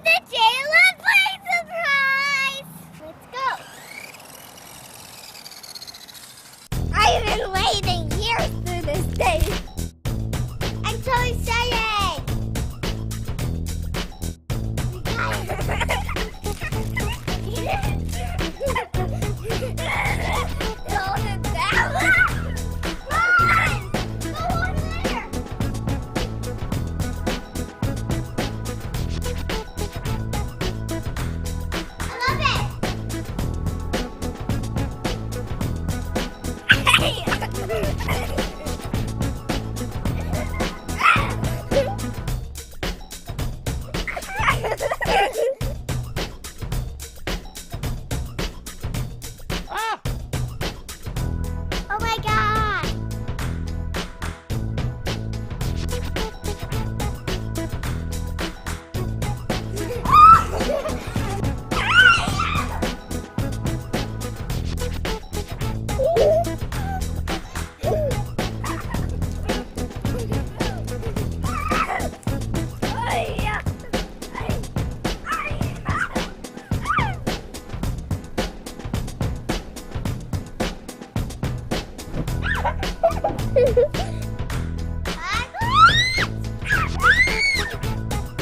the Jayla Play Surprise! Let's go! I've been waiting years for this day! I'm so excited! We got it! Hold it down! Run! Go over there! I love it! Oh my God!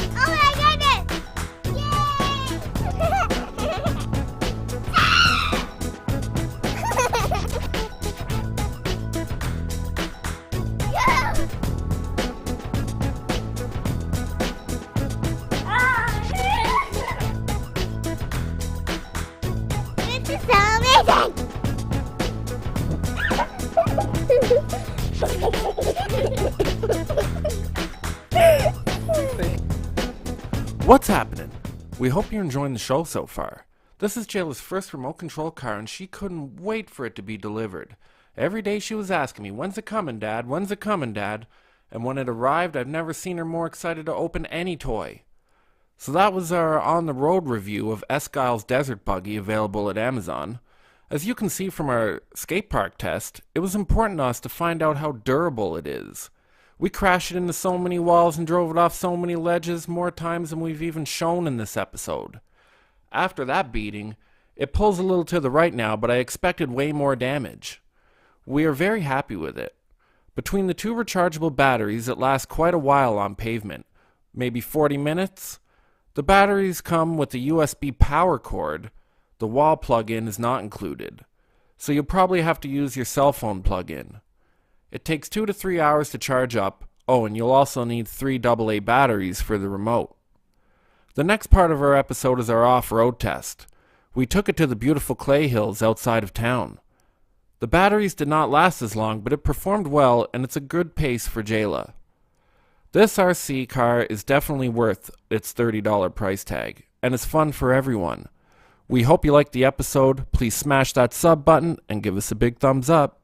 Oh my goodness! This is so amazing! What's happening? We hope you're enjoying the show so far. This is Jayla's first remote control car and she couldn't wait for it to be delivered. Every day she was asking me, "When's it coming, Dad? When's it coming, Dad?" And when it arrived, I've never seen her more excited to open any toy. So that was our on-the-road review of Eskyle's Desert Buggy, available at Amazon. As you can see from our skate park test, it was important to us to find out how durable it is. We crashed it into so many walls and drove it off so many ledges, more times than we've even shown in this episode. After that beating, it pulls a little to the right now, but I expected way more damage. We are very happy with it. Between the two rechargeable batteries, it lasts quite a while on pavement, maybe 40 minutes. The batteries come with a USB power cord. The wall plug-in is not included, so you'll probably have to use your cell phone plug-in. It takes 2 to 3 hours to charge up. Oh, and you'll also need 3 AA batteries for the remote. The next part of our episode is our off-road test. We took it to the beautiful clay hills outside of town. The batteries did not last as long, but it performed well, and it's a good pace for Jayla. This RC car is definitely worth its $30 price tag, and it's fun for everyone. We hope you liked the episode. Please smash that sub button and give us a big thumbs up.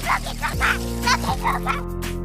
Rocket, rocket, rocket, rocket.